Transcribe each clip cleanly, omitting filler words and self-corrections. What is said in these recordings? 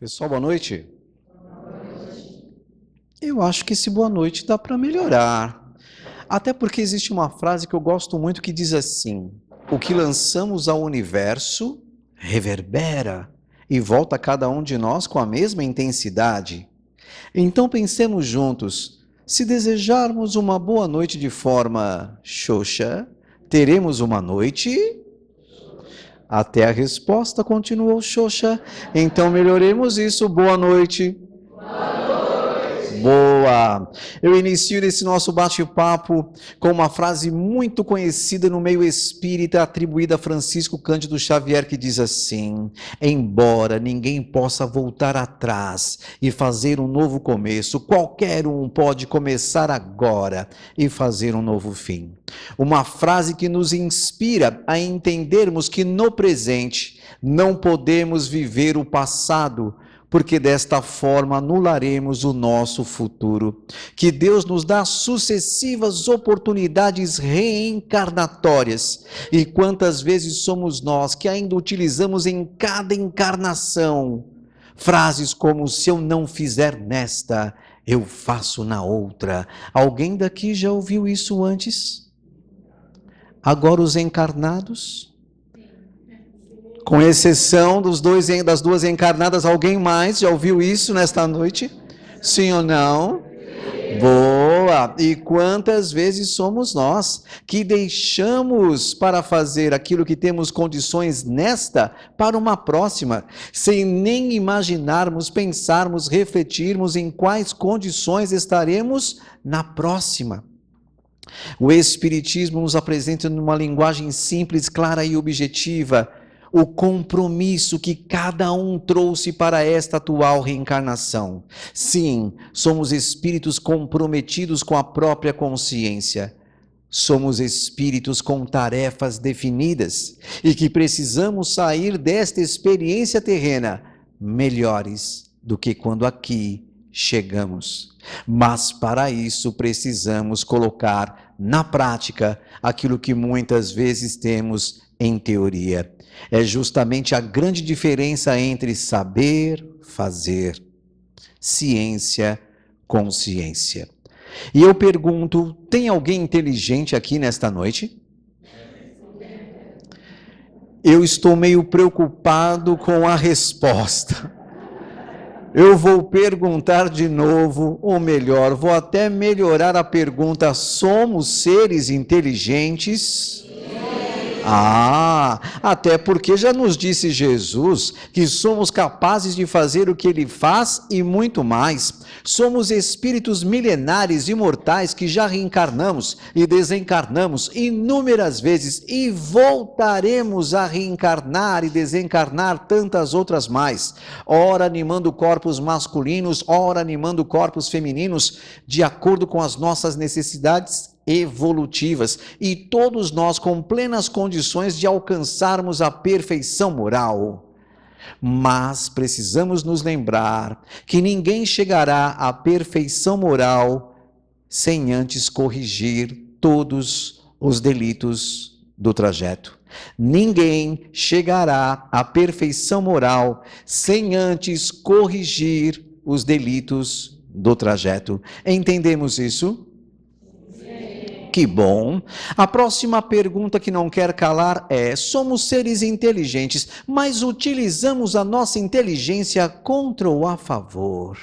Pessoal, boa noite. Eu acho que esse boa noite dá para melhorar. Até porque existe uma frase que eu gosto muito que diz assim: o que lançamos ao universo reverbera e volta a cada um de nós com a mesma intensidade. Então pensemos juntos, se desejarmos uma boa noite de forma xoxa, teremos uma noite? Até a resposta continuou xoxa. Então melhoremos isso. Boa noite. Boa! Eu inicio esse nosso bate-papo com uma frase muito conhecida no meio espírita, atribuída a Francisco Cândido Xavier, que diz assim: embora ninguém possa voltar atrás e fazer um novo começo, qualquer um pode começar agora e fazer um novo fim. Uma frase que nos inspira a entendermos que no presente não podemos viver o passado, porque desta forma anularemos o nosso futuro. Que Deus nos dá sucessivas oportunidades reencarnatórias. E quantas vezes somos nós que ainda utilizamos em cada encarnação frases como: se eu não fizer nesta, eu faço na outra. Alguém daqui já ouviu isso antes? Agora os encarnados? Com exceção das duas encarnadas, alguém mais já ouviu isso nesta noite? Sim ou não? Boa! E quantas vezes somos nós que deixamos para fazer aquilo que temos condições nesta para uma próxima, sem nem imaginarmos, pensarmos, refletirmos em quais condições estaremos na próxima? O Espiritismo nos apresenta numa linguagem simples, clara e objetiva o compromisso que cada um trouxe para esta atual reencarnação. Sim, somos espíritos comprometidos com a própria consciência. Somos espíritos com tarefas definidas e que precisamos sair desta experiência terrena melhores do que quando aqui chegamos. Mas para isso precisamos colocar na prática aquilo que muitas vezes temos em teoria. É justamente a grande diferença entre saber fazer, ciência, consciência. E eu pergunto, tem alguém inteligente aqui nesta noite? Eu estou meio preocupado com a resposta. Eu vou perguntar de novo, ou melhor, vou até melhorar a pergunta: somos seres inteligentes? Até porque já nos disse Jesus que somos capazes de fazer o que Ele faz e muito mais. Somos espíritos milenares, imortais, que já reencarnamos e desencarnamos inúmeras vezes e voltaremos a reencarnar e desencarnar tantas outras mais. Ora animando corpos masculinos, ora animando corpos femininos, de acordo com as nossas necessidades evolutivas, e todos nós com plenas condições de alcançarmos a perfeição moral. Mas precisamos nos lembrar que ninguém chegará à perfeição moral sem antes corrigir todos os delitos do trajeto. Ninguém chegará à perfeição moral sem antes corrigir os delitos do trajeto. Entendemos isso? Que bom. A próxima pergunta que não quer calar é: somos seres inteligentes, mas utilizamos a nossa inteligência contra ou a favor?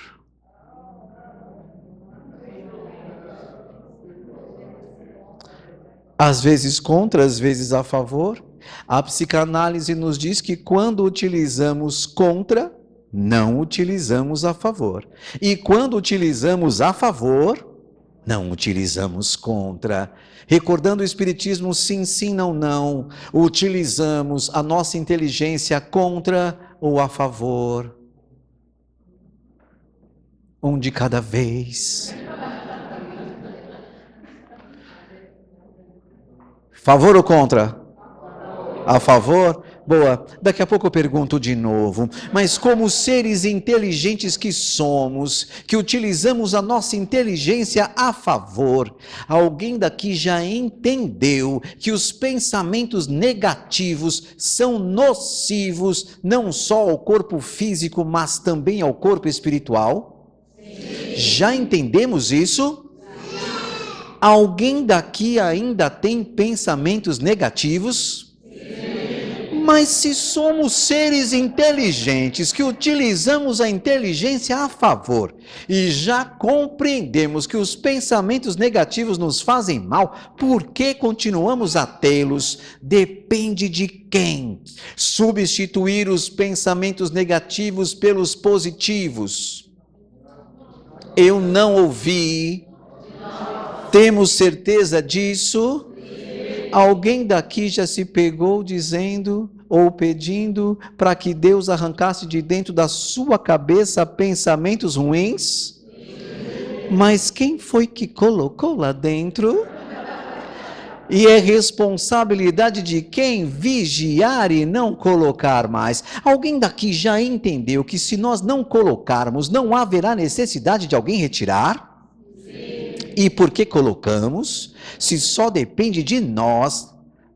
Às vezes contra, às vezes a favor. A psicanálise nos diz que quando utilizamos contra, não utilizamos a favor. E quando utilizamos a favor, não utilizamos contra. Recordando o Espiritismo, sim, sim, não, não. Utilizamos a nossa inteligência contra ou a favor. Um de cada vez. Favor ou contra? A favor? Boa, daqui a pouco eu pergunto de novo, mas como seres inteligentes que somos, que utilizamos a nossa inteligência a favor, alguém daqui já entendeu que os pensamentos negativos são nocivos não só ao corpo físico, mas também ao corpo espiritual? Sim. Já entendemos isso? Sim. Alguém daqui ainda tem pensamentos negativos? Mas se somos seres inteligentes, que utilizamos a inteligência a favor, e já compreendemos que os pensamentos negativos nos fazem mal, por que continuamos a tê-los? Depende de quem? Substituir os pensamentos negativos pelos positivos. Eu não ouvi. Temos certeza disso? Alguém daqui já se pegou dizendo ou pedindo para que Deus arrancasse de dentro da sua cabeça pensamentos ruins? Mas quem foi que colocou lá dentro? E é responsabilidade de quem vigiar e não colocar mais. Alguém daqui já entendeu que se nós não colocarmos, não haverá necessidade de alguém retirar? E por que colocamos? Se só depende de nós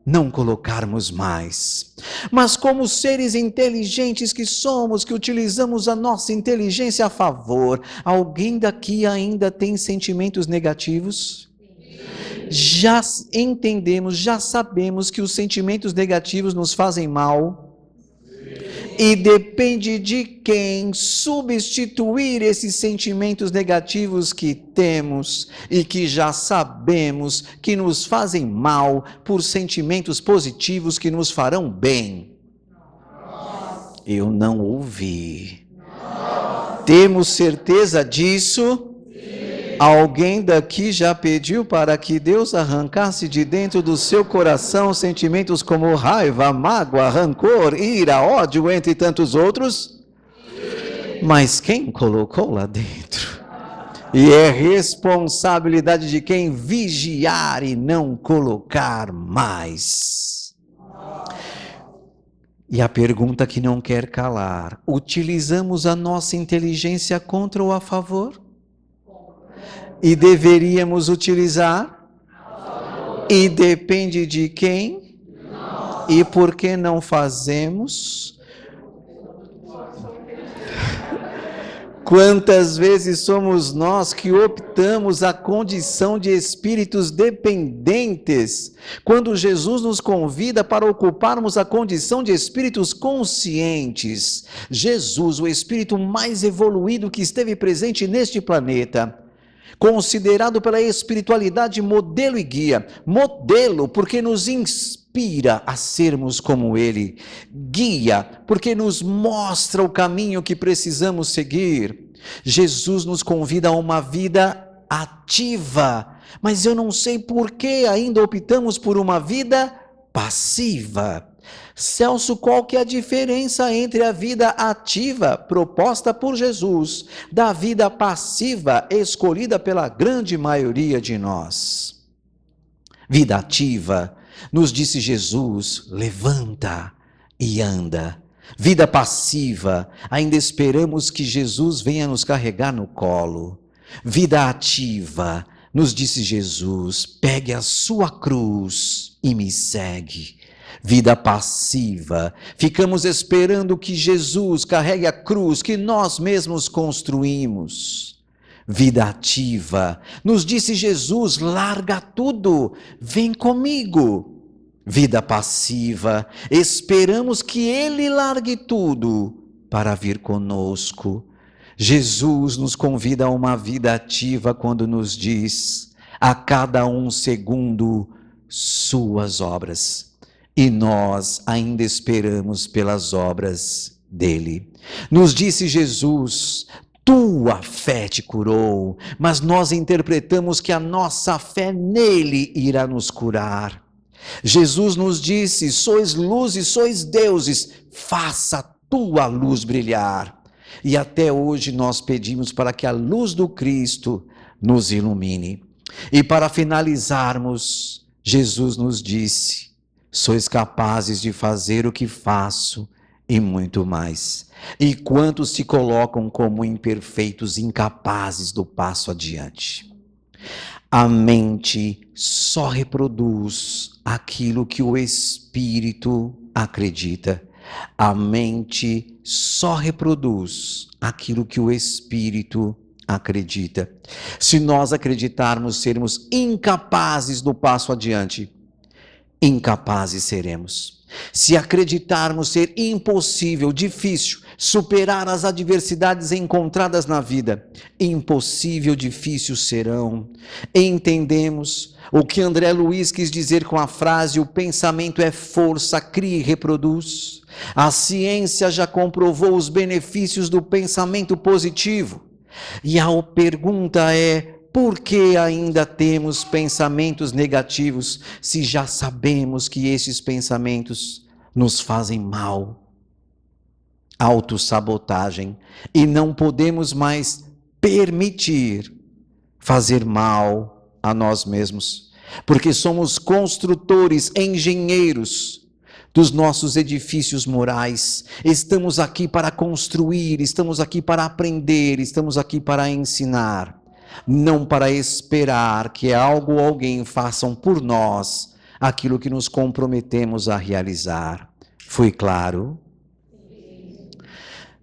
não colocarmos mais. Mas como seres inteligentes que somos, que utilizamos a nossa inteligência a favor, alguém daqui ainda tem sentimentos negativos? Já entendemos, já sabemos que os sentimentos negativos nos fazem mal. E depende de quem substituir esses sentimentos negativos que temos e que já sabemos que nos fazem mal por sentimentos positivos que nos farão bem. Eu não ouvi. Temos certeza disso? Alguém daqui já pediu para que Deus arrancasse de dentro do seu coração sentimentos como raiva, mágoa, rancor, ira, ódio, entre tantos outros? Mas quem colocou lá dentro? E é responsabilidade de quem vigiar e não colocar mais. E a pergunta que não quer calar: utilizamos a nossa inteligência contra ou a favor? E deveríamos utilizar? E depende de quem? E por que não fazemos? Quantas vezes somos nós que optamos a condição de espíritos dependentes, quando Jesus nos convida para ocuparmos a condição de espíritos conscientes? Jesus, o espírito mais evoluído que esteve presente neste planeta, considerado pela espiritualidade modelo e guia. Modelo porque nos inspira a sermos como ele. Guia porque nos mostra o caminho que precisamos seguir. Jesus nos convida a uma vida ativa, mas eu não sei por que ainda optamos por uma vida passiva. Celso, qual que é a diferença entre a vida ativa proposta por Jesus da vida passiva escolhida pela grande maioria de nós? Vida ativa, nos disse Jesus, levanta e anda. Vida passiva, ainda esperamos que Jesus venha nos carregar no colo. Vida ativa, nos disse Jesus, pegue a sua cruz e me segue. Vida passiva, ficamos esperando que Jesus carregue a cruz que nós mesmos construímos. Vida ativa, nos disse Jesus, larga tudo, vem comigo. Vida passiva, esperamos que Ele largue tudo para vir conosco. Jesus nos convida a uma vida ativa quando nos diz, a cada um segundo, suas obras. E nós ainda esperamos pelas obras dele. Nos disse Jesus, tua fé te curou, mas nós interpretamos que a nossa fé nele irá nos curar. Jesus nos disse, sois luz e sois deuses, faça a tua luz brilhar. E até hoje nós pedimos para que a luz do Cristo nos ilumine. E para finalizarmos, Jesus nos disse, sois capazes de fazer o que faço e muito mais. E quantos se colocam como imperfeitos, incapazes do passo adiante? A mente só reproduz aquilo que o espírito acredita. A mente só reproduz aquilo que o espírito acredita. Se nós acreditarmos sermos incapazes do passo adiante, incapazes seremos. Se acreditarmos ser impossível, difícil, superar as adversidades encontradas na vida, impossível, difícil serão. Entendemos o que André Luiz quis dizer com a frase: o pensamento é força, cria e reproduz. A ciência já comprovou os benefícios do pensamento positivo. E a pergunta é: por que ainda temos pensamentos negativos, se já sabemos que esses pensamentos nos fazem mal? Autossabotagem. E não podemos mais permitir fazer mal a nós mesmos, porque somos construtores, engenheiros dos nossos edifícios morais. Estamos aqui para construir, estamos aqui para aprender, estamos aqui para ensinar. Não para esperar que algo ou alguém façam por nós aquilo que nos comprometemos a realizar. Foi claro?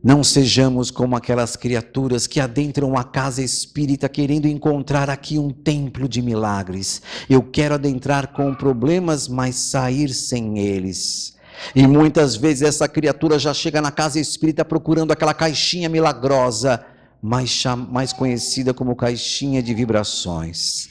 Não sejamos como aquelas criaturas que adentram a casa espírita querendo encontrar aqui um templo de milagres. Eu quero adentrar com problemas, mas sair sem eles. E muitas vezes essa criatura já chega na casa espírita procurando aquela caixinha milagrosa, mais conhecida como caixinha de vibrações.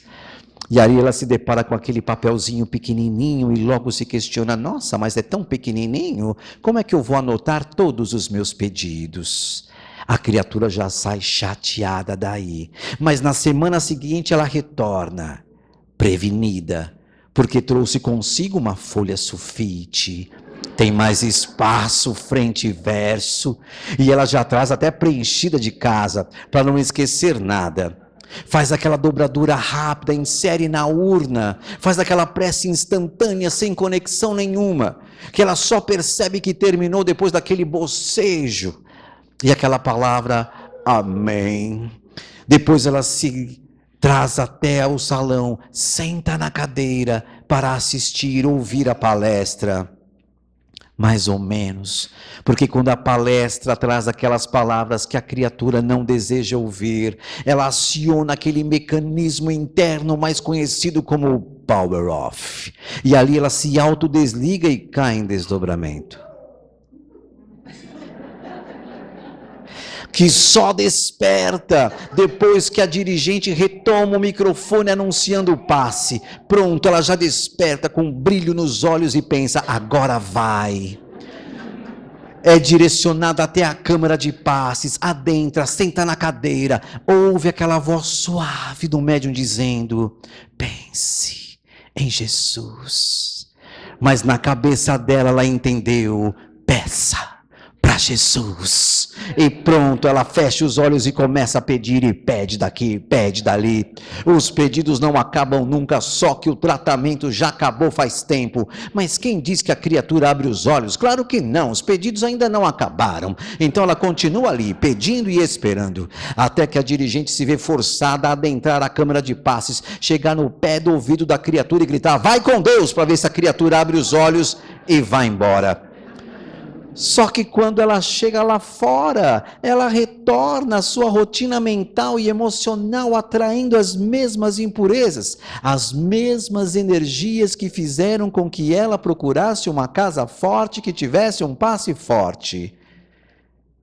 E aí ela se depara com aquele papelzinho pequenininho e logo se questiona: nossa, mas é tão pequenininho, como é que eu vou anotar todos os meus pedidos? A criatura já sai chateada daí, mas na semana seguinte ela retorna, prevenida, porque trouxe consigo uma folha sulfite. Tem mais espaço, frente e verso, e ela já traz até preenchida de casa, para não esquecer nada. Faz aquela dobradura rápida, insere na urna, faz aquela prece instantânea, sem conexão nenhuma, que ela só percebe que terminou depois daquele bocejo, e aquela palavra, amém. Depois ela se traz até o salão, senta na cadeira para assistir, ouvir a palestra. Mais ou menos, porque quando a palestra traz aquelas palavras que a criatura não deseja ouvir, ela aciona aquele mecanismo interno mais conhecido como power off, e ali ela se autodesliga e cai em desdobramento. Que só desperta depois que a dirigente retoma o microfone anunciando o passe. Pronto, ela já desperta com um brilho nos olhos e pensa: agora vai. É direcionada até a câmara de passes, adentra, senta na cadeira, ouve aquela voz suave do médium dizendo: pense em Jesus. Mas na cabeça dela ela entendeu: peça para Jesus. E pronto, ela fecha os olhos e começa a pedir, e pede daqui, pede dali. Os pedidos não acabam nunca, só que o tratamento já acabou faz tempo. Mas quem diz que a criatura abre os olhos? Claro que não, os pedidos ainda não acabaram. Então ela continua ali, pedindo e esperando, até que a dirigente se vê forçada a adentrar a câmara de passes, chegar no pé do ouvido da criatura e gritar: vai com Deus, para ver se a criatura abre os olhos e vai embora. Só que quando ela chega lá fora, ela retorna à sua rotina mental e emocional, atraindo as mesmas impurezas, as mesmas energias que fizeram com que ela procurasse uma casa forte, que tivesse um passe forte.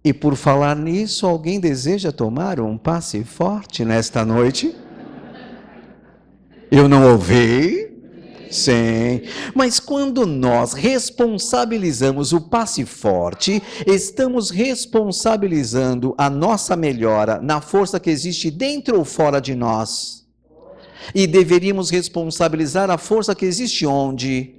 E por falar nisso, alguém deseja tomar um passe forte nesta noite? Eu não ouvi? Sim, mas quando nós responsabilizamos o passe forte, estamos responsabilizando a nossa melhora na força que existe dentro ou fora de nós. E deveríamos responsabilizar a força que existe onde?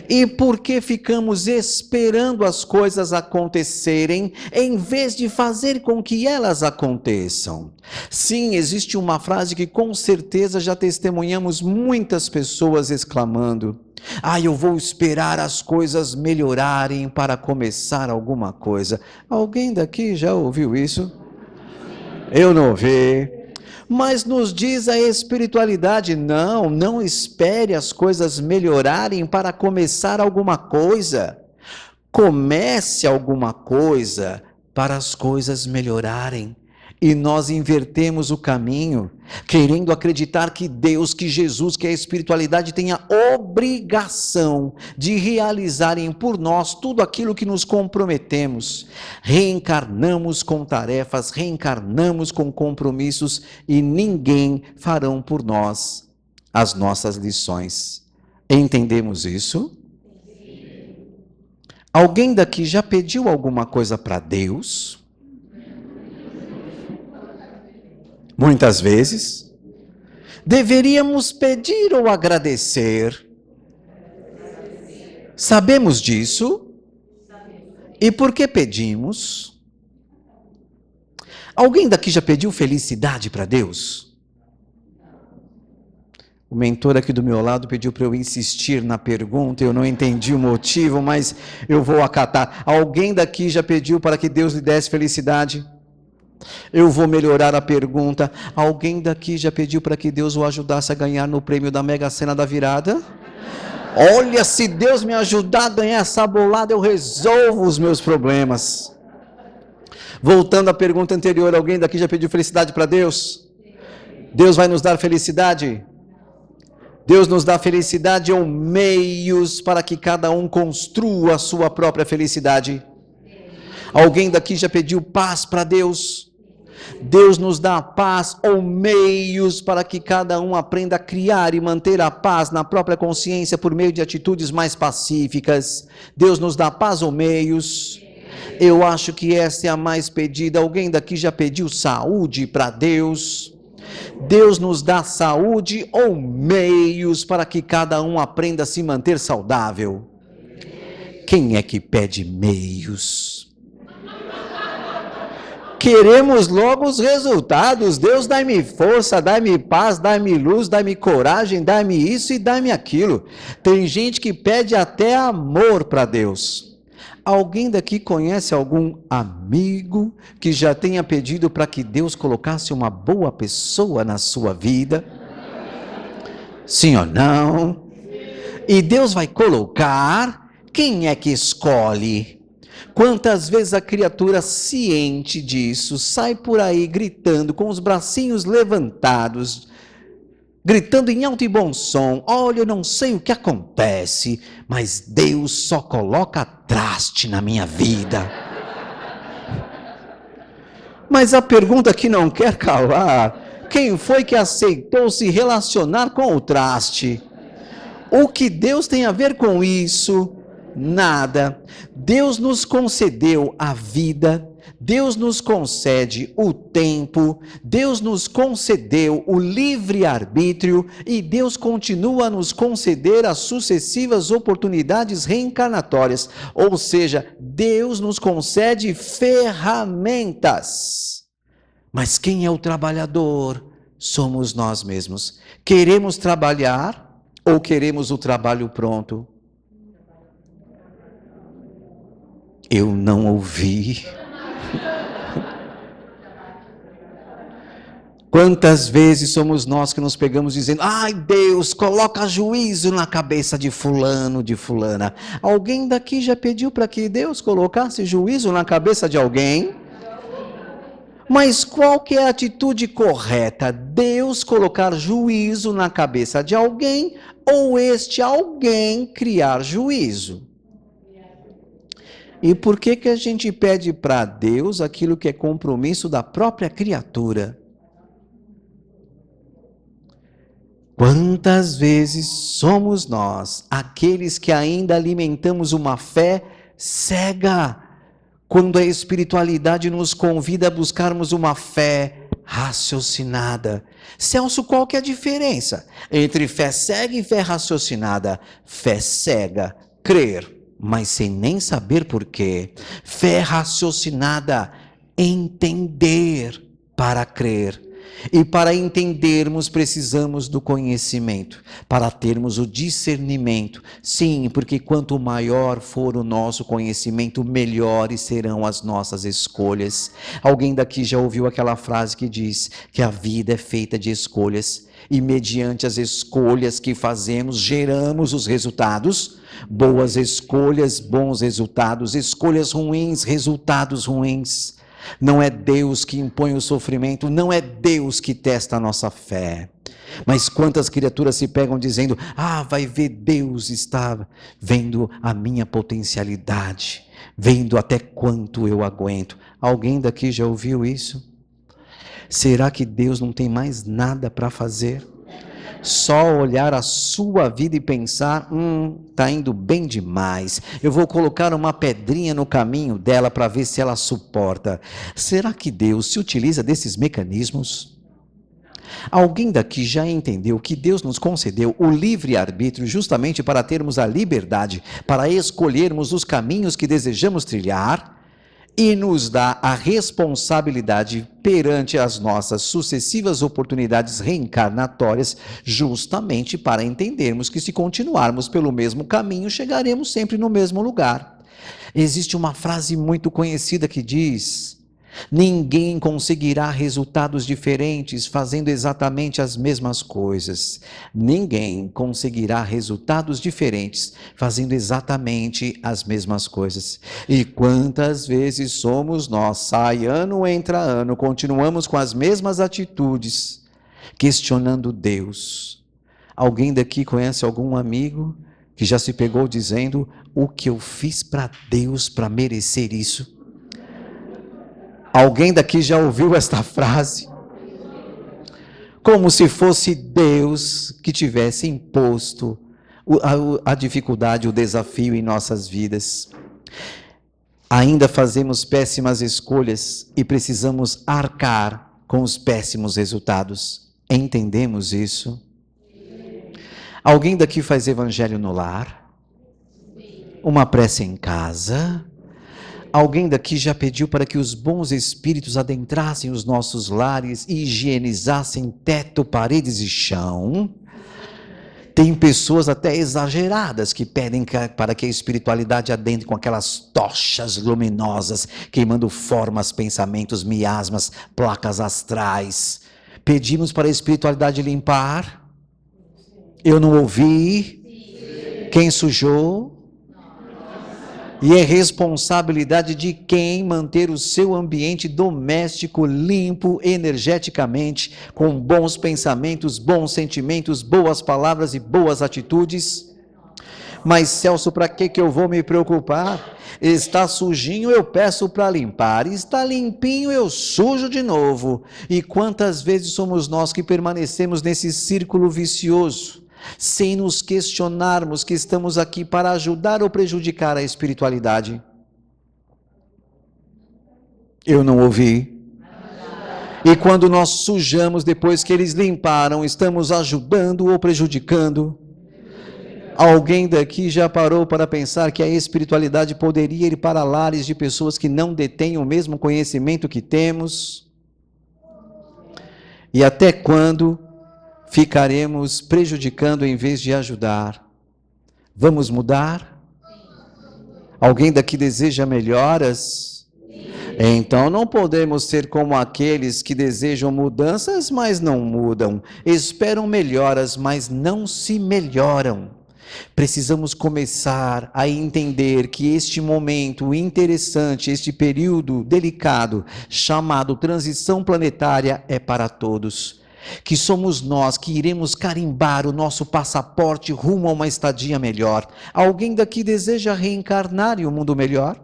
E por que ficamos esperando as coisas acontecerem, em vez de fazer com que elas aconteçam? Sim, existe uma frase que com certeza já testemunhamos muitas pessoas exclamando: eu vou esperar as coisas melhorarem para começar alguma coisa. Alguém daqui já ouviu isso? Eu não ouvi. Mas nos diz a espiritualidade: não espere as coisas melhorarem para começar alguma coisa. Comece alguma coisa para as coisas melhorarem. E nós invertemos o caminho, querendo acreditar que Deus, que Jesus, que a espiritualidade tem a obrigação de realizarem por nós tudo aquilo que nos comprometemos. Reencarnamos com tarefas, reencarnamos com compromissos e ninguém farão por nós as nossas lições. Entendemos isso? Alguém daqui já pediu alguma coisa para Deus? Muitas vezes. Deveríamos pedir ou agradecer. Sabemos disso? E por que pedimos? Alguém daqui já pediu felicidade para Deus? O mentor aqui do meu lado pediu para eu insistir na pergunta, eu não entendi o motivo, mas eu vou acatar. Alguém daqui já pediu para que Deus lhe desse felicidade? Eu vou melhorar a pergunta. Alguém daqui já pediu para que Deus o ajudasse a ganhar no prêmio da Mega Sena da virada? Olha, se Deus me ajudar a ganhar essa bolada, eu resolvo os meus problemas. Voltando à pergunta anterior, alguém daqui já pediu felicidade para Deus? Deus vai nos dar felicidade? Deus nos dá felicidade ou meios para que cada um construa a sua própria felicidade? Alguém daqui já pediu paz para Deus? Deus nos dá paz ou meios para que cada um aprenda a criar e manter a paz na própria consciência por meio de atitudes mais pacíficas? Deus nos dá paz ou meios? Eu acho que essa é a mais pedida. Alguém daqui já pediu saúde para Deus? Deus nos dá saúde ou meios para que cada um aprenda a se manter saudável? Quem é que pede meios? Queremos logo os resultados. Deus, dai-me força, dai-me paz, dai-me luz, dai-me coragem, dai-me isso e dai-me aquilo. Tem gente que pede até amor para Deus. Alguém daqui conhece algum amigo que já tenha pedido para que Deus colocasse uma boa pessoa na sua vida? Sim ou não? E Deus vai colocar? Quem é que escolhe? Quantas vezes a criatura ciente disso sai por aí gritando com os bracinhos levantados, gritando em alto e bom som: olha, eu não sei o que acontece, mas Deus só coloca traste na minha vida. Mas a pergunta que não quer calar: quem foi que aceitou se relacionar com o traste? O que Deus tem a ver com isso? Nada. Deus nos concedeu a vida, Deus nos concede o tempo, Deus nos concedeu o livre-arbítrio e Deus continua a nos conceder as sucessivas oportunidades reencarnatórias. Ou seja, Deus nos concede ferramentas. Mas quem é o trabalhador? Somos nós mesmos. Queremos trabalhar ou queremos o trabalho pronto? Eu não ouvi. Quantas vezes somos nós que nos pegamos dizendo: ai Deus, coloca juízo na cabeça de fulano, de fulana. Alguém daqui já pediu para que Deus colocasse juízo na cabeça de alguém? Mas qual que é a atitude correta? Deus colocar juízo na cabeça de alguém ou este alguém criar juízo? E por que a gente pede para Deus aquilo que é compromisso da própria criatura? Quantas vezes somos nós, aqueles que ainda alimentamos uma fé cega, quando a espiritualidade nos convida a buscarmos uma fé raciocinada. Celso, qual que é a diferença entre fé cega e fé raciocinada? Fé cega, crer, mas sem nem saber por quê. Fé raciocinada, entender para crer. E para entendermos, precisamos do conhecimento, para termos o discernimento. Sim, porque quanto maior for o nosso conhecimento, melhores serão as nossas escolhas. Alguém daqui já ouviu aquela frase que diz que a vida é feita de escolhas, e mediante as escolhas que fazemos, geramos os resultados. Boas escolhas, bons resultados. Escolhas ruins, resultados ruins. Não é Deus que impõe o sofrimento, não é Deus que testa a nossa fé. Mas quantas criaturas se pegam dizendo: ah, vai ver, Deus está vendo a minha potencialidade, vendo até quanto eu aguento. Alguém daqui já ouviu isso? Será que Deus não tem mais nada para fazer? Só olhar a sua vida e pensar: está indo bem demais, eu vou colocar uma pedrinha no caminho dela para ver se ela suporta. Será que Deus se utiliza desses mecanismos? Alguém daqui já entendeu que Deus nos concedeu o livre-arbítrio justamente para termos a liberdade, para escolhermos os caminhos que desejamos trilhar? E nos dá a responsabilidade perante as nossas sucessivas oportunidades reencarnatórias, justamente para entendermos que se continuarmos pelo mesmo caminho, chegaremos sempre no mesmo lugar. Existe uma frase muito conhecida que diz: ninguém conseguirá resultados diferentes fazendo exatamente as mesmas coisas. Ninguém conseguirá resultados diferentes fazendo exatamente as mesmas coisas. E quantas vezes somos nós, sai ano, entra ano, continuamos com as mesmas atitudes, questionando Deus. Alguém daqui conhece algum amigo que já se pegou dizendo: o que eu fiz para Deus para merecer isso? Alguém daqui já ouviu esta frase? Como se fosse Deus que tivesse imposto a dificuldade, o desafio em nossas vidas. Ainda fazemos péssimas escolhas e precisamos arcar com os péssimos resultados. Entendemos isso? Alguém daqui faz evangelho no lar? Uma prece em casa? Alguém daqui já pediu para que os bons espíritos adentrassem os nossos lares e higienizassem teto, paredes e chão? Tem pessoas até exageradas que pedem para que a espiritualidade adentre com aquelas tochas luminosas, queimando formas, pensamentos, miasmas, placas astrais. Pedimos para a espiritualidade limpar? Eu não ouvi? Quem sujou? E é responsabilidade de quem manter o seu ambiente doméstico limpo energeticamente, com bons pensamentos, bons sentimentos, boas palavras e boas atitudes. Mas Celso, para que eu vou me preocupar? Está sujinho, eu peço para limpar. Está limpinho, eu sujo de novo. E quantas vezes somos nós que permanecemos nesse círculo vicioso, sem nos questionarmos que estamos aqui para ajudar ou prejudicar a espiritualidade? Eu não ouvi. E quando nós sujamos depois que eles limparam, estamos ajudando ou prejudicando? Alguém daqui já parou para pensar que a espiritualidade poderia ir para lares de pessoas que não detêm o mesmo conhecimento que temos? E até quando ficaremos prejudicando em vez de ajudar? Vamos mudar? Alguém daqui deseja melhoras? Então não podemos ser como aqueles que desejam mudanças, mas não mudam. Esperam melhoras, mas não se melhoram. Precisamos começar a entender que este momento interessante, este período delicado, chamado transição planetária, é para todos. Que somos nós que iremos carimbar o nosso passaporte rumo a uma estadia melhor. Alguém daqui deseja reencarnar em um mundo melhor?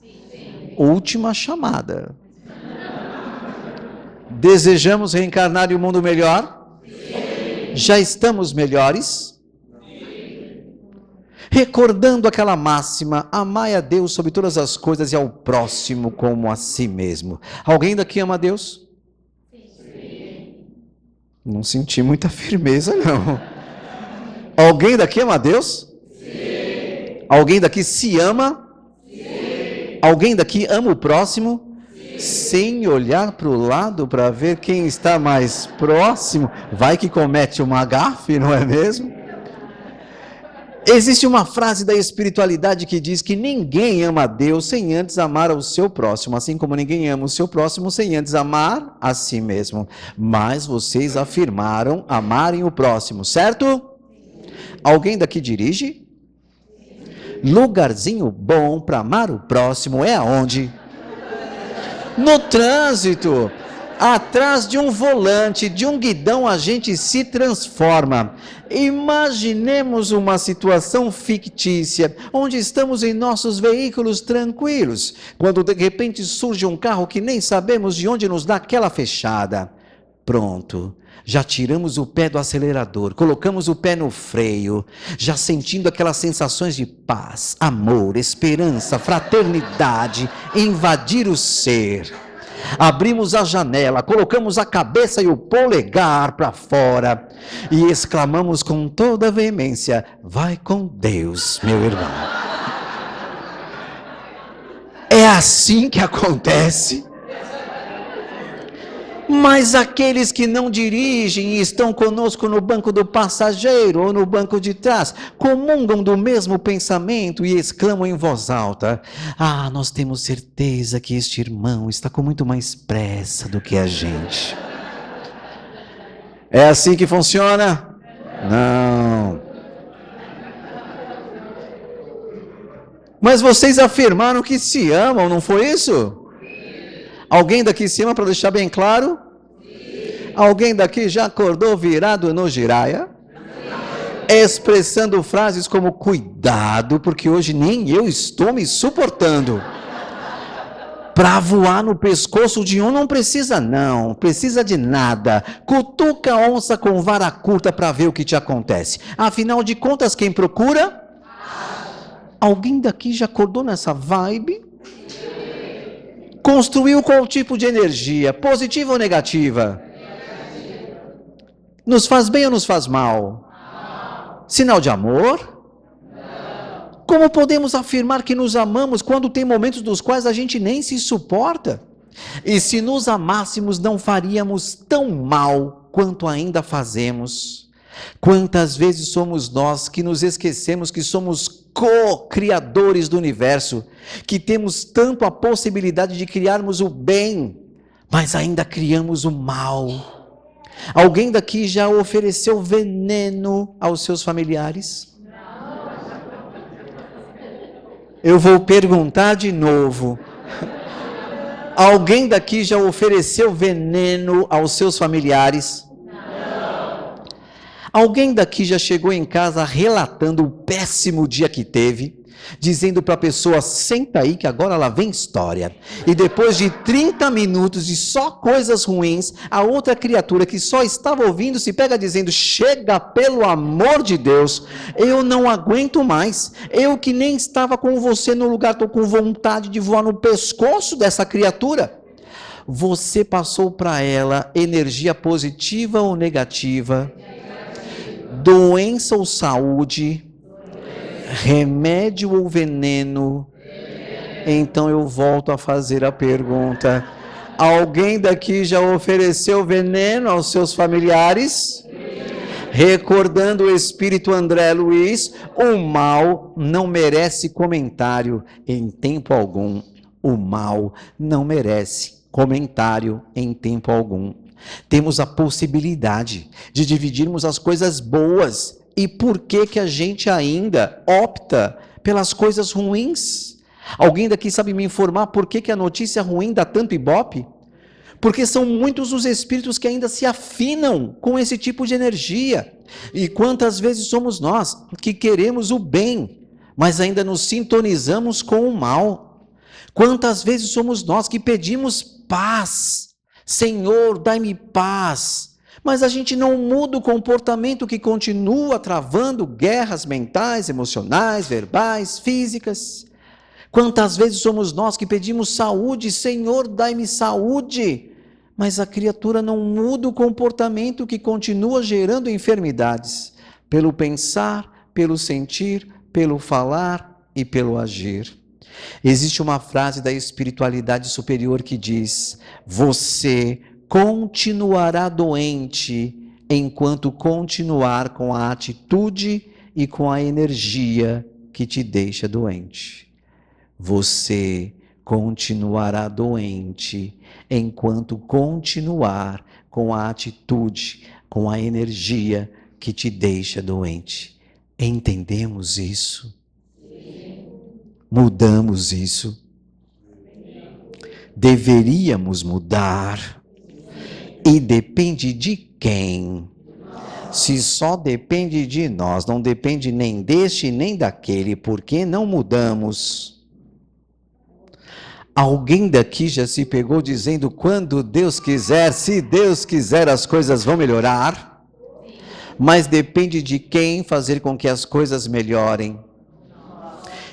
Sim. Última chamada. Desejamos reencarnar em um mundo melhor? Sim. Já estamos melhores? Sim. Recordando aquela máxima: amai a Deus sobre todas as coisas e ao próximo como a si mesmo. Alguém daqui ama a Deus? Não senti muita firmeza, não. Alguém daqui ama a Deus? Sim. Alguém daqui se ama? Sim. Alguém daqui ama o próximo? Sim. Sem olhar para o lado para ver quem está mais próximo? Vai que comete uma gafe, não é mesmo? Existe uma frase da espiritualidade que diz que ninguém ama a Deus sem antes amar o seu próximo, assim como ninguém ama o seu próximo sem antes amar a si mesmo. Mas vocês afirmaram amarem o próximo, certo? Alguém daqui dirige? Lugarzinho bom para amar o próximo é aonde? No trânsito. Atrás de um volante, de um guidão, a gente se transforma. Imaginemos uma situação fictícia, onde estamos em nossos veículos tranquilos, quando de repente surge um carro que nem sabemos de onde nos dá aquela fechada. Pronto, já tiramos o pé do acelerador, colocamos o pé no freio, já sentindo aquelas sensações de paz, amor, esperança, fraternidade, invadir o ser. Abrimos a janela, colocamos a cabeça e o polegar para fora e exclamamos com toda a veemência: vai com Deus, meu irmão. É assim que acontece. Mas aqueles que não dirigem e estão conosco no banco do passageiro ou no banco de trás, comungam do mesmo pensamento e exclamam em voz alta: ah, nós temos certeza que este irmão está com muito mais pressa do que a gente. É assim que funciona? Não. Mas vocês afirmaram que se amam, não foi isso? Alguém daqui se ama, para deixar bem claro? Sim. Alguém daqui já acordou virado no giraia? Sim. Expressando frases como: cuidado, porque hoje nem eu estou me suportando. Para voar no pescoço de um não precisa não, precisa de nada. Cutuca a onça com vara curta para ver o que te acontece. Afinal de contas, quem procura? Alguém daqui já acordou nessa vibe? Construiu qual tipo de energia? Positiva ou negativa? Negativa. Nos faz bem ou nos faz mal? Não. Sinal de amor? Não. Como podemos afirmar que nos amamos quando tem momentos dos quais a gente nem se suporta? E se nos amássemos, não faríamos tão mal quanto ainda fazemos? Quantas vezes somos nós que nos esquecemos que somos co-criadores do universo, que temos tanto a possibilidade de criarmos o bem, mas ainda criamos o mal. Alguém daqui já ofereceu veneno aos seus familiares? Eu vou perguntar de novo. Alguém daqui já ofereceu veneno aos seus familiares? Alguém daqui já chegou em casa relatando o péssimo dia que teve, dizendo para a pessoa: senta aí que agora lá vem história. E depois de 30 minutos de só coisas ruins, a outra criatura que só estava ouvindo se pega dizendo: chega, pelo amor de Deus, eu não aguento mais. Eu que nem estava com você no lugar, estou com vontade de voar no pescoço dessa criatura. Você passou para ela energia positiva ou negativa? Doença ou saúde? Remédio ou veneno? Então eu volto a fazer a pergunta: alguém daqui já ofereceu veneno aos seus familiares? Recordando o espírito André Luiz, o mal não merece comentário em tempo algum. O mal não merece comentário em tempo algum. Temos a possibilidade de dividirmos as coisas boas. E por que a gente ainda opta pelas coisas ruins? Alguém daqui sabe me informar por que a notícia ruim dá tanto ibope? Porque são muitos os espíritos que ainda se afinam com esse tipo de energia. E quantas vezes somos nós que queremos o bem, mas ainda nos sintonizamos com o mal? Quantas vezes somos nós que pedimos paz? Senhor, dai-me paz. Mas a gente não muda o comportamento que continua travando guerras mentais, emocionais, verbais, físicas. Quantas vezes somos nós que pedimos saúde? Senhor, dai-me saúde. Mas a criatura não muda o comportamento que continua gerando enfermidades, pelo pensar, pelo sentir, pelo falar e pelo agir. Existe uma frase da espiritualidade superior que diz: você continuará doente enquanto continuar com a atitude e com a energia que te deixa doente. Você continuará doente enquanto continuar com a atitude, com a energia que te deixa doente. Entendemos isso? Mudamos isso? Deveríamos mudar. E depende de quem? Se só depende de nós, não depende nem deste nem daquele, por que não mudamos? Alguém daqui já se pegou dizendo: quando Deus quiser, se Deus quiser, as coisas vão melhorar? Mas depende de quem fazer com que as coisas melhorem.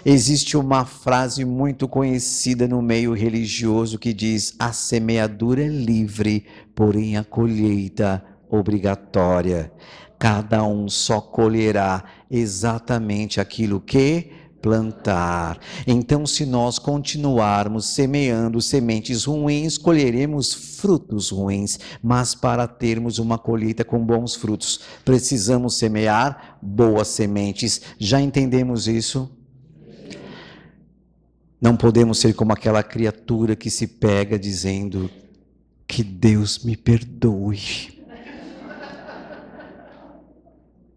Existe uma frase muito conhecida no meio religioso que diz: a semeadura é livre, porém a colheita obrigatória. Cada um só colherá exatamente aquilo que plantar. Então, se nós continuarmos semeando sementes ruins, colheremos frutos ruins. Mas para termos uma colheita com bons frutos, precisamos semear boas sementes. Já entendemos isso? Não podemos ser como aquela criatura que se pega dizendo: que Deus me perdoe.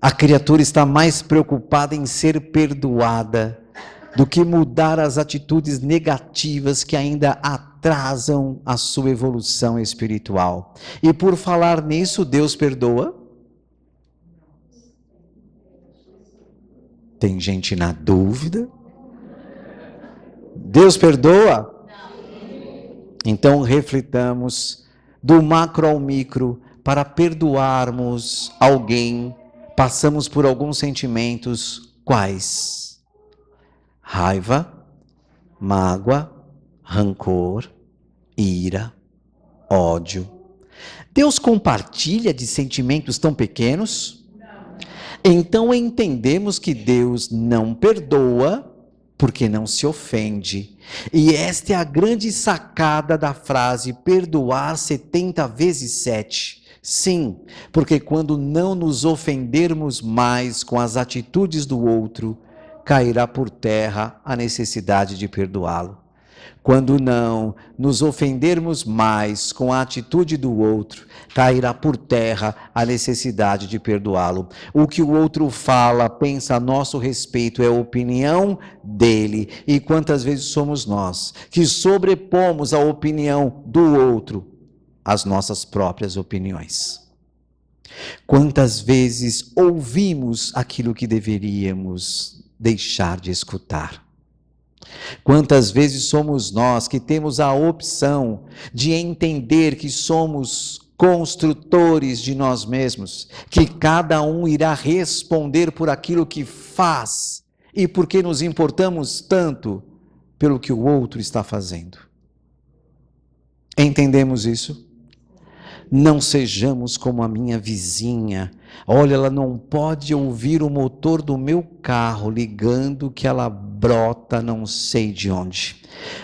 A criatura está mais preocupada em ser perdoada do que mudar as atitudes negativas que ainda atrasam a sua evolução espiritual. E por falar nisso, Deus perdoa? Tem gente na dúvida? Deus perdoa? Então reflitamos do macro ao micro. Para perdoarmos alguém, passamos por alguns sentimentos. Quais? Raiva, mágoa, rancor, ira, ódio. Deus compartilha de sentimentos tão pequenos? Então entendemos que Deus não perdoa porque não se ofende. E esta é a grande sacada da frase perdoar 70 vezes 7. Sim, porque quando não nos ofendermos mais com as atitudes do outro, cairá por terra a necessidade de perdoá-lo. Quando não nos ofendermos mais com a atitude do outro, cairá por terra a necessidade de perdoá-lo. O que o outro fala, pensa a nosso respeito é a opinião dele. E quantas vezes somos nós que sobrepomos a opinião do outro às nossas próprias opiniões? Quantas vezes ouvimos aquilo que deveríamos deixar de escutar? Quantas vezes somos nós que temos a opção de entender que somos construtores de nós mesmos, que cada um irá responder por aquilo que faz e porque nos importamos tanto pelo que o outro está fazendo? Entendemos isso? Não sejamos como a minha vizinha. Olha, ela não pode ouvir o motor do meu carro ligando que ela brota não sei de onde.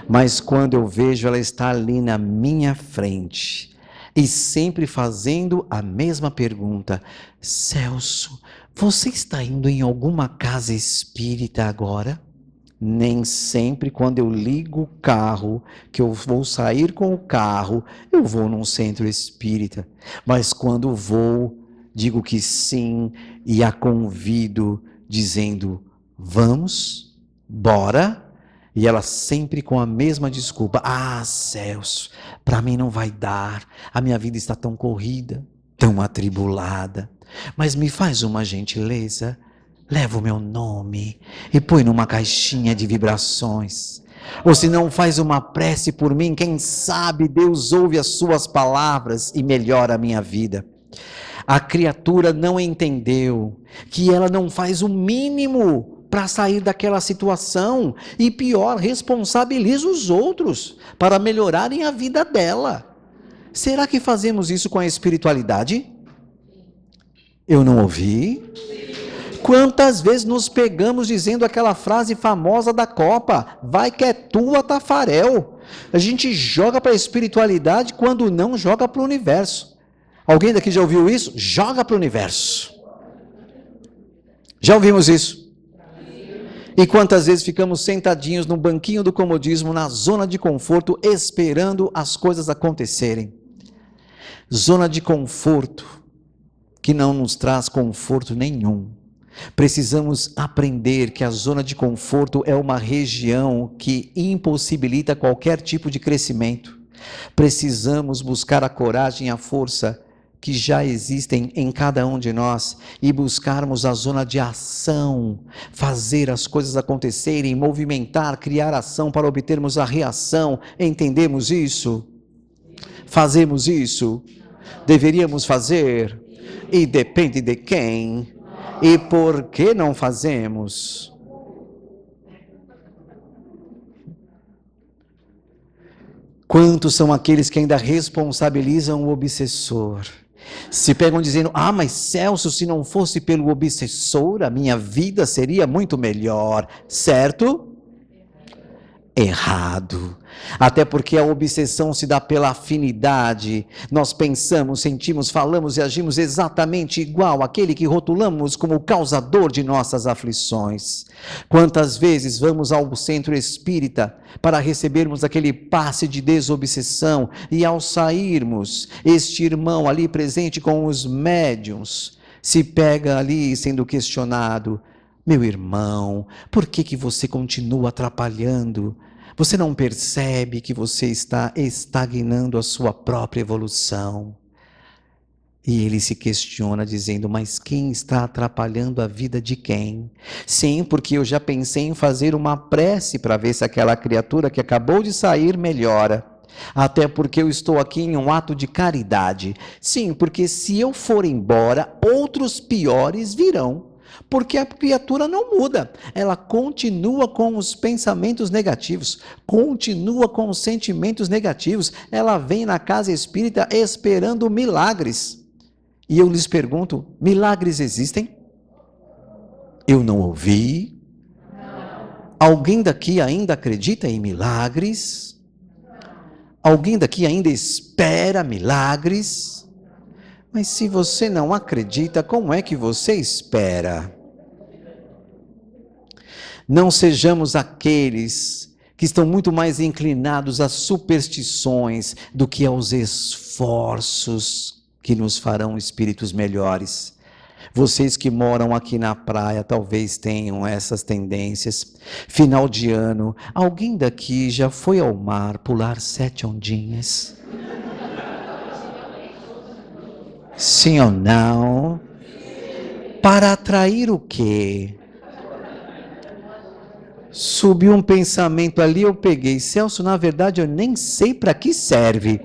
Mas quando eu vejo, ela está ali na minha frente e sempre fazendo a mesma pergunta: Celso, você está indo em alguma casa espírita agora? Nem sempre quando eu ligo o carro, que eu vou sair com o carro, eu vou num centro espírita. Mas quando vou, digo que sim e a convido dizendo: vamos, bora? E ela sempre com a mesma desculpa: ah, Celso, para mim não vai dar, a minha vida está tão corrida, tão atribulada. Mas me faz uma gentileza, leva o meu nome e põe numa caixinha de vibrações. Ou se não, faz uma prece por mim, quem sabe Deus ouve as suas palavras e melhora a minha vida. A criatura não entendeu que ela não faz o mínimo para sair daquela situação e pior, responsabiliza os outros para melhorarem a vida dela. Será que fazemos isso com a espiritualidade? Eu não ouvi. Quantas vezes nos pegamos dizendo aquela frase famosa da Copa, vai que é tua, Tafarel. A gente joga para a espiritualidade quando não joga para o universo. Alguém daqui já ouviu isso? Joga para o universo. Já ouvimos isso? E quantas vezes ficamos sentadinhos no banquinho do comodismo, na zona de conforto, esperando as coisas acontecerem. Zona de conforto que não nos traz conforto nenhum. Precisamos aprender que a zona de conforto é uma região que impossibilita qualquer tipo de crescimento. Precisamos buscar a coragem e a força que já existem em cada um de nós e buscarmos a zona de ação, fazer as coisas acontecerem, movimentar, criar ação para obtermos a reação. Entendemos isso? Fazemos isso? Deveríamos fazer? E depende de quem? E por que não fazemos? Quantos são aqueles que ainda responsabilizam o obsessor? Se pegam dizendo, mas Celso, se não fosse pelo obsessor, a minha vida seria muito melhor. Certo? Errado. Até porque a obsessão se dá pela afinidade. Nós pensamos, sentimos, falamos e agimos exatamente igual àquele que rotulamos como o causador de nossas aflições. Quantas vezes vamos ao centro espírita para recebermos aquele passe de desobsessão e ao sairmos, este irmão ali presente com os médiuns se pega ali sendo questionado: meu irmão, por que você continua atrapalhando? Você não percebe que você está estagnando a sua própria evolução? E ele se questiona dizendo, mas quem está atrapalhando a vida de quem? Sim, porque eu já pensei em fazer uma prece para ver se aquela criatura que acabou de sair melhora. Até porque eu estou aqui em um ato de caridade. Sim, porque se eu for embora, outros piores virão. Porque a criatura não muda, ela continua com os pensamentos negativos, continua com os sentimentos negativos, ela vem na casa espírita esperando milagres. E eu lhes pergunto, milagres existem? Eu não ouvi. Alguém daqui ainda acredita em milagres? Alguém daqui ainda espera milagres? Mas se você não acredita, como é que você espera? Não sejamos aqueles que estão muito mais inclinados às superstições do que aos esforços que nos farão espíritos melhores. Vocês que moram aqui na praia talvez tenham essas tendências. Final de ano, alguém daqui já foi ao mar pular 7 ondinhas? Sim ou não? Para atrair o quê? Subiu um pensamento ali, eu peguei. Celso, na verdade eu nem sei para que serve,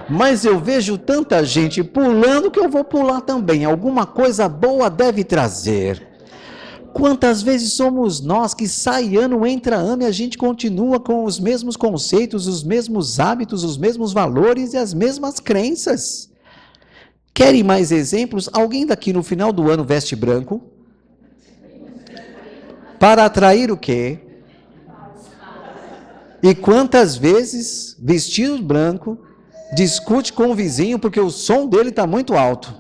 mas eu vejo tanta gente pulando que eu vou pular também. Alguma coisa boa deve trazer. Quantas vezes somos nós que sai ano, entra ano e a gente continua com os mesmos conceitos, os mesmos hábitos, os mesmos valores e as mesmas crenças? Querem mais exemplos? Alguém daqui no final do ano veste branco? Para atrair o quê? E quantas vezes, vestido branco, discute com o vizinho porque o som dele está muito alto?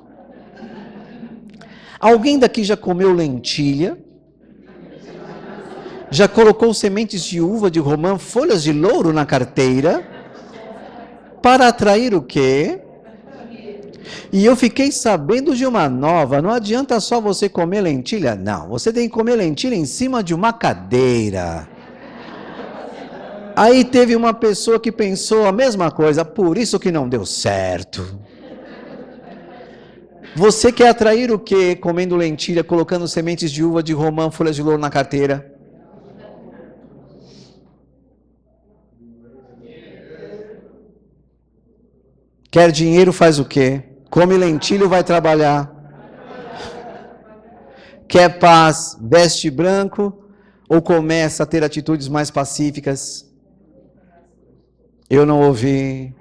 Alguém daqui já comeu lentilha? Já colocou sementes de uva, de romã, folhas de louro na carteira? Para atrair o quê? E eu fiquei sabendo de uma nova, não adianta só você comer lentilha, não. Você tem que comer lentilha em cima de uma cadeira. Aí teve uma pessoa que pensou a mesma coisa, por isso que não deu certo. Você quer atrair o quê comendo lentilha, colocando sementes de uva, de romã, folhas de louro na carteira? Quer dinheiro, faz o quê? Come lentilha ou vai trabalhar? Quer paz, veste branco ou começa a ter atitudes mais pacíficas? Eu não ouvi.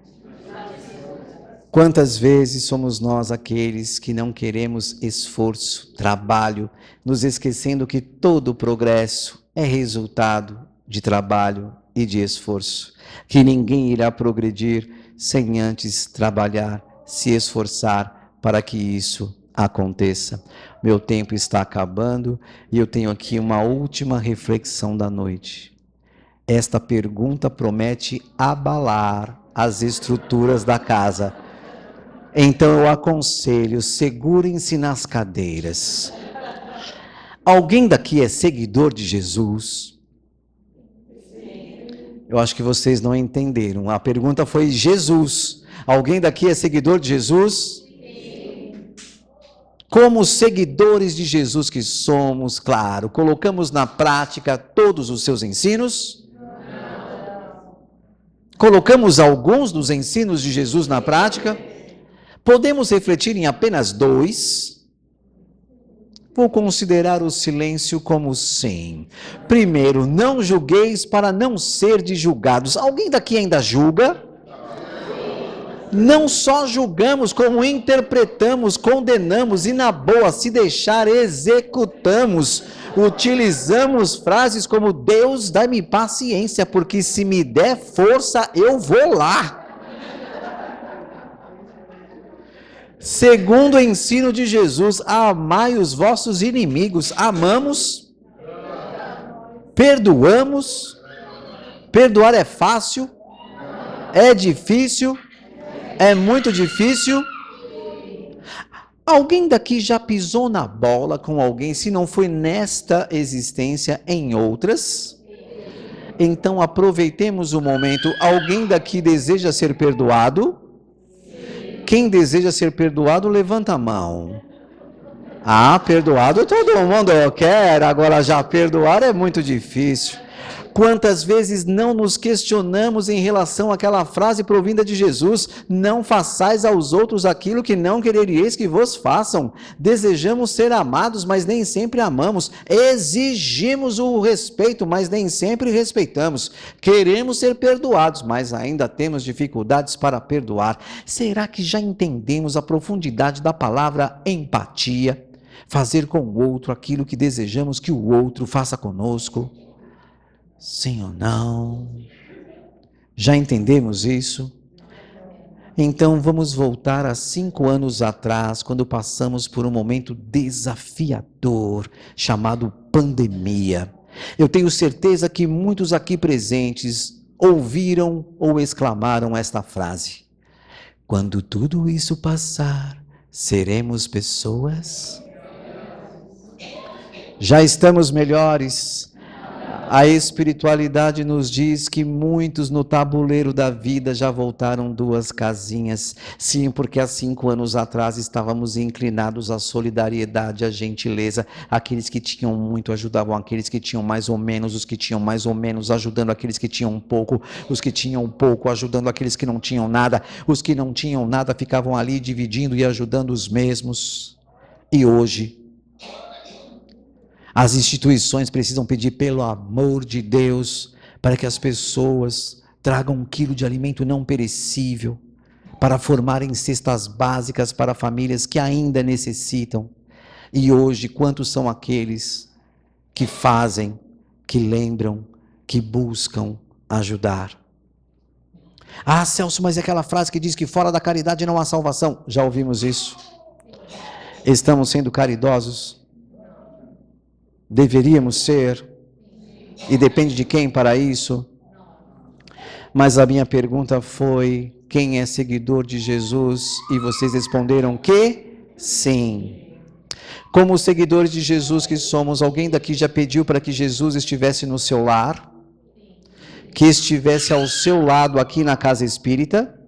Quantas vezes somos nós aqueles que não queremos esforço, trabalho, nos esquecendo que todo progresso é resultado de trabalho e de esforço, que ninguém irá progredir sem antes trabalhar, se esforçar para que isso aconteça. Meu tempo está acabando e eu tenho aqui uma última reflexão da noite. Esta pergunta promete abalar as estruturas da casa. Então eu aconselho, segurem-se nas cadeiras. Alguém daqui é seguidor de Jesus? Eu acho que vocês não entenderam. A pergunta foi Jesus. Alguém daqui é seguidor de Jesus? Como seguidores de Jesus que somos, claro, colocamos na prática todos os seus ensinos? Colocamos alguns dos ensinos de Jesus na prática? Podemos refletir em apenas 2? Vou considerar o silêncio como sim. Primeiro, não julgueis para não serdes julgados. Alguém daqui ainda julga? Não só julgamos, como interpretamos, condenamos e na boa, se deixar, executamos. Utilizamos frases como Deus dá-me paciência, porque se me der força, eu vou lá. Segundo o ensino de Jesus, amai os vossos inimigos. Amamos? Perdoamos? Perdoar é fácil? É difícil? É muito difícil? Alguém daqui já pisou na bola com alguém, se não foi nesta existência, em outras? Então aproveitemos o momento. Alguém daqui deseja ser perdoado? Quem deseja ser perdoado, levanta a mão. Ah, perdoado todo mundo quer, agora já perdoar é muito difícil. Quantas vezes não nos questionamos em relação àquela frase provinda de Jesus: não façais aos outros aquilo que não quereríeis que vos façam. Desejamos ser amados, mas nem sempre amamos. Exigimos o respeito, mas nem sempre respeitamos. Queremos ser perdoados, mas ainda temos dificuldades para perdoar. Será que já entendemos a profundidade da palavra empatia? Fazer com o outro aquilo que desejamos que o outro faça conosco? Sim ou não? Já entendemos isso? Então vamos voltar a 5 anos atrás, quando passamos por um momento desafiador, chamado pandemia. Eu tenho certeza que muitos aqui presentes ouviram ou exclamaram esta frase: quando tudo isso passar, seremos pessoas? Já estamos melhores? A espiritualidade nos diz que muitos no tabuleiro da vida já voltaram 2 casinhas. Sim, porque há 5 anos atrás estávamos inclinados à solidariedade, à gentileza. Aqueles que tinham muito ajudavam aqueles que tinham mais ou menos, os que tinham mais ou menos ajudando aqueles que tinham pouco, os que tinham pouco ajudando aqueles que não tinham nada, os que não tinham nada ficavam ali dividindo e ajudando os mesmos. E hoje, as instituições precisam pedir, pelo amor de Deus, para que as pessoas tragam 1 quilo de alimento não perecível, para formarem cestas básicas para famílias que ainda necessitam. E hoje, quantos são aqueles que fazem, que lembram, que buscam ajudar? Ah, Celso, mas é aquela frase que diz que fora da caridade não há salvação. Já ouvimos isso. Estamos sendo caridosos? Deveríamos ser, e depende de quem para isso. Mas a minha pergunta foi: quem é seguidor de Jesus? E vocês responderam que sim. Como seguidores de Jesus que somos, alguém daqui já pediu para que Jesus estivesse no seu lar? Que estivesse ao seu lado aqui na casa espírita?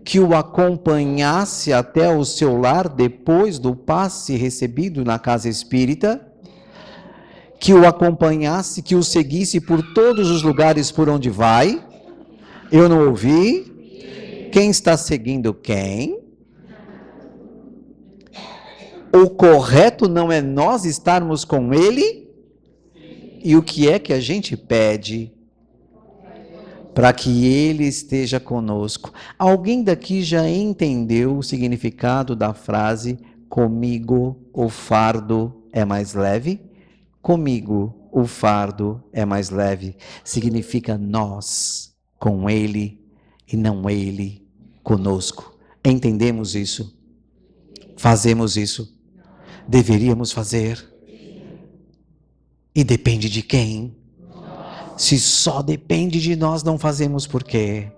Que o acompanhasse até o seu lar depois do passe recebido na casa espírita? Que o acompanhasse, que o seguisse por todos os lugares por onde vai? Eu não ouvi. Quem está seguindo quem? O correto não é nós estarmos com ele? E o que é que a gente pede? para que Ele esteja conosco. Alguém daqui já entendeu o significado da frase comigo o fardo é mais leve? Comigo o fardo é mais leve. Significa nós com Ele e não Ele conosco. Entendemos isso? Fazemos isso? Deveríamos fazer? E depende de quem? Se só depende de nós, não fazemos por quê?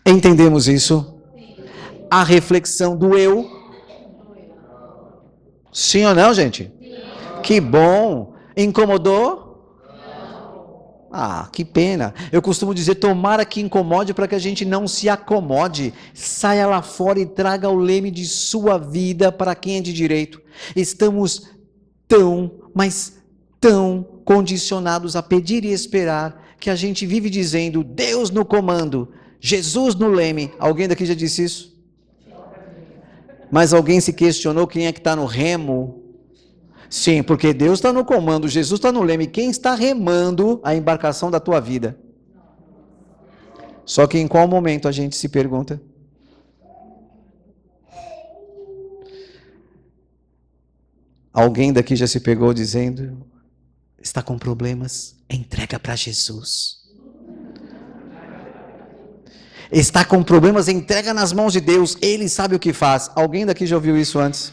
Entendemos isso? A reflexão do eu. Sim ou não, gente? Que bom. Incomodou? Ah, que pena. Eu costumo dizer, tomara que incomode para que a gente não se acomode. Saia lá fora e traga o leme de sua vida para quem é de direito. Estamos mas tão condicionados a pedir e esperar, que a gente vive dizendo, Deus no comando, Jesus no leme. Alguém daqui já disse isso? Mas alguém se questionou quem é que está no remo? Sim, porque Deus está no comando, Jesus está no leme. Quem está remando a embarcação da tua vida? Só que em qual momento a gente se pergunta? Alguém daqui já se pegou dizendo, está com problemas? Entrega para Jesus. Está com problemas? Entrega nas mãos de Deus, Ele sabe o que faz. Alguém daqui já ouviu isso antes?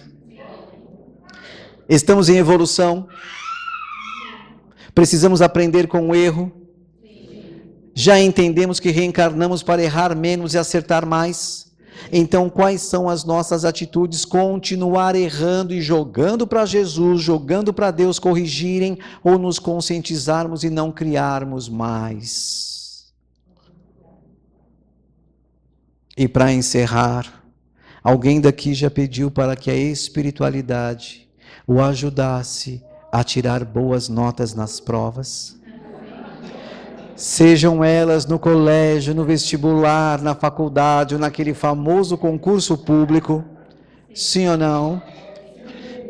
Estamos em evolução? Precisamos aprender com o erro? Já entendemos que reencarnamos para errar menos e acertar mais? Então, quais são as nossas atitudes? Continuar errando e jogando para Jesus, jogando para Deus corrigirem, ou nos conscientizarmos e não criarmos mais? E para encerrar, alguém daqui já pediu para que a espiritualidade o ajudasse a tirar boas notas nas provas? Sejam elas no colégio, no vestibular, na faculdade ou naquele famoso concurso público. Sim ou não?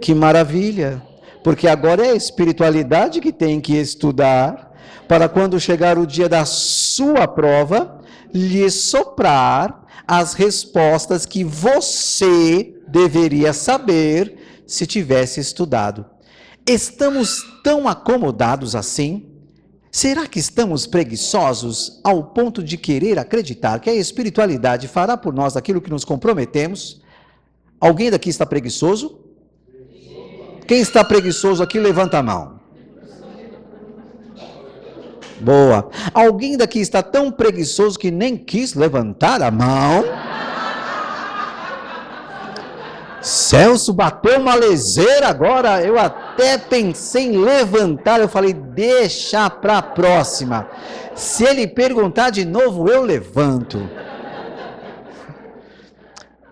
Que maravilha! Porque agora é a espiritualidade que tem que estudar para quando chegar o dia da sua prova, lhe soprar as respostas que você deveria saber se tivesse estudado. Estamos tão acomodados assim? Será que estamos preguiçosos ao ponto de querer acreditar que a espiritualidade fará por nós aquilo que nos comprometemos? Alguém daqui está preguiçoso? Quem está preguiçoso aqui, levanta a mão. Boa. Alguém daqui está tão preguiçoso que nem quis levantar a mão? Celso bateu uma leseira agora, eu até pensei em levantar, eu falei, deixa para a próxima. Se ele perguntar de novo, eu levanto.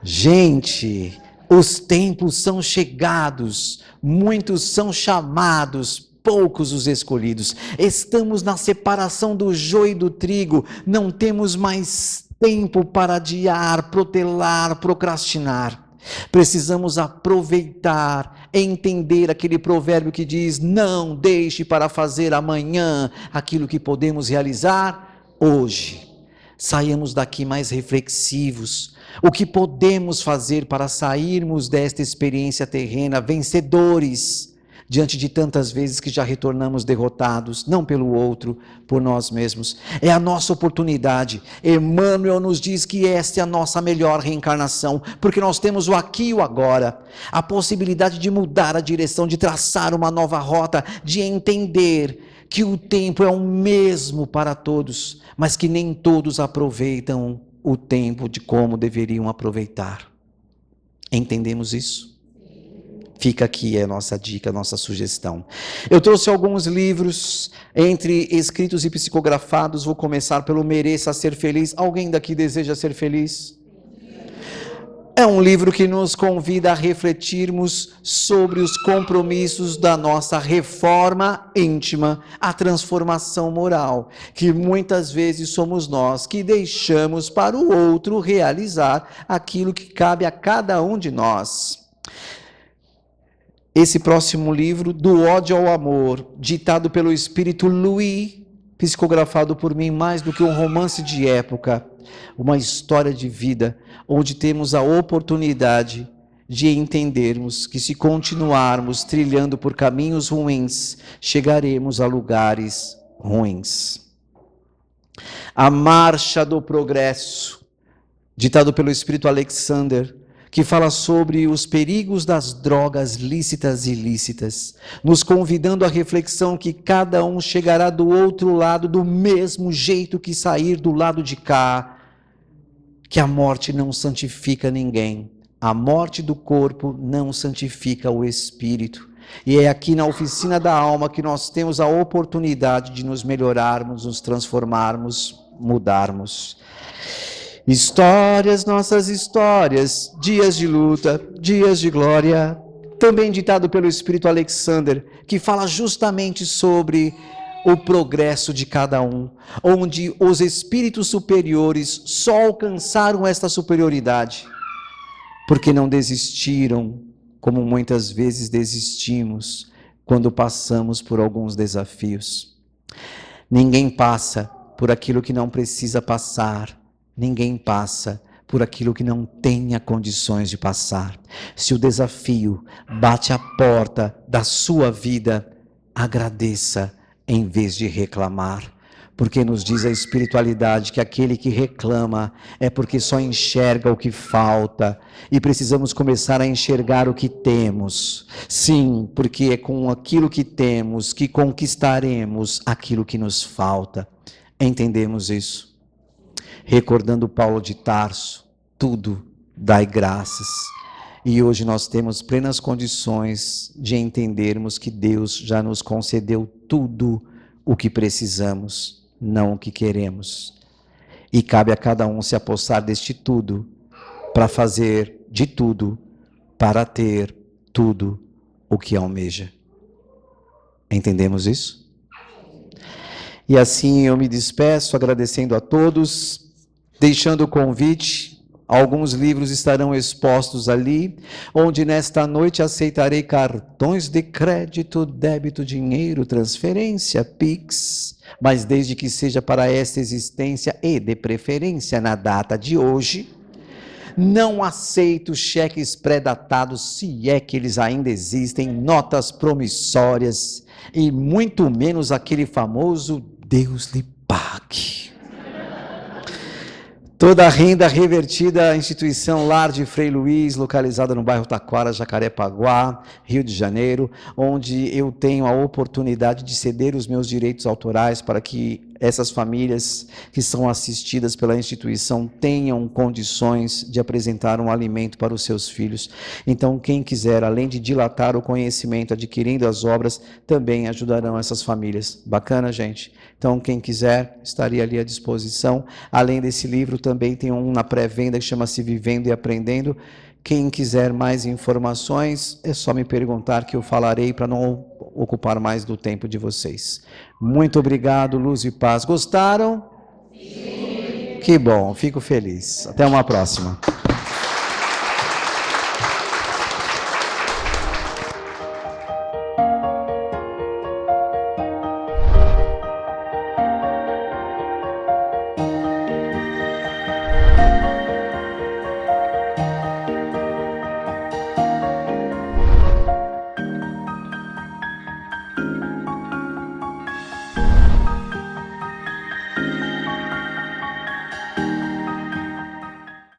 Gente, os tempos são chegados, muitos são chamados, poucos os escolhidos. Estamos na separação do joio e do trigo, não temos mais tempo para adiar, protelar, procrastinar. Precisamos aproveitar, entender aquele provérbio que diz, não deixe para fazer amanhã aquilo que podemos realizar hoje. Saiamos daqui mais reflexivos. O que podemos fazer para sairmos desta experiência terrena vencedores, diante de tantas vezes que já retornamos derrotados, não pelo outro, por nós mesmos. É a nossa oportunidade. Emmanuel nos diz que esta é a nossa melhor reencarnação, porque nós temos o aqui e o agora, a possibilidade de mudar a direção, de traçar uma nova rota, de entender que o tempo é o mesmo para todos, mas que nem todos aproveitam o tempo de como deveriam aproveitar. Entendemos isso? Fica aqui a nossa dica, a nossa sugestão. Eu trouxe alguns livros, entre escritos e psicografados. Vou começar pelo Mereça Ser Feliz. Alguém daqui deseja ser feliz? É um livro que nos convida a refletirmos sobre os compromissos da nossa reforma íntima, a transformação moral, que muitas vezes somos nós que deixamos para o outro realizar aquilo que cabe a cada um de nós. Esse próximo livro, Do Ódio ao Amor, ditado pelo Espírito Louis, psicografado por mim, mais do que um romance de época, uma história de vida, onde temos a oportunidade de entendermos que se continuarmos trilhando por caminhos ruins, chegaremos a lugares ruins. A Marcha do Progresso, ditado pelo Espírito Alexander, que fala sobre os perigos das drogas lícitas e ilícitas, nos convidando à reflexão que cada um chegará do outro lado do mesmo jeito que sair do lado de cá, que a morte não santifica ninguém, a morte do corpo não santifica o espírito, e é aqui na oficina da alma que nós temos a oportunidade de nos melhorarmos, nos transformarmos, mudarmos. Histórias, nossas histórias, dias de luta, dias de glória, também ditado pelo Espírito Alexander, que fala justamente sobre o progresso de cada um, onde os espíritos superiores só alcançaram esta superioridade, porque não desistiram, como muitas vezes desistimos, quando passamos por alguns desafios. Ninguém passa por aquilo que não precisa passar. Ninguém passa por aquilo que não tenha condições de passar. Se o desafio bate à porta da sua vida, agradeça em vez de reclamar. Porque nos diz a espiritualidade que aquele que reclama é porque só enxerga o que falta. E precisamos começar a enxergar o que temos. Sim, porque é com aquilo que temos que conquistaremos aquilo que nos falta. Entendemos isso? Recordando Paulo de Tarso, tudo dai graças. E hoje nós temos plenas condições de entendermos que Deus já nos concedeu tudo o que precisamos, não o que queremos. E cabe a cada um se apossar deste tudo, para fazer de tudo, para ter tudo o que almeja. Entendemos isso? E assim eu me despeço, agradecendo a todos, deixando o convite. Alguns livros estarão expostos ali, onde nesta noite aceitarei cartões de crédito, débito, dinheiro, transferência, Pix, mas desde que seja para esta existência e de preferência na data de hoje. Não aceito cheques pré-datados, se é que eles ainda existem, notas promissórias e muito menos aquele famoso Deus lhe pague. Toda a renda revertida à instituição Lar de Frei Luiz, localizada no bairro Taquara, Jacarepaguá, Rio de Janeiro, onde eu tenho a oportunidade de ceder os meus direitos autorais para que essas famílias que são assistidas pela instituição tenham condições de apresentar um alimento para os seus filhos. Então, quem quiser, além de dilatar o conhecimento, adquirindo as obras, também ajudarão essas famílias. Bacana, gente? Então, quem quiser, estaria ali à disposição. Além desse livro, também tem um na pré-venda que chama-se Vivendo e Aprendendo. Quem quiser mais informações, é só me perguntar que eu falarei para não ocupar mais do tempo de vocês. Muito obrigado, luz e paz. Gostaram? Sim. Que bom, fico feliz. Até uma próxima.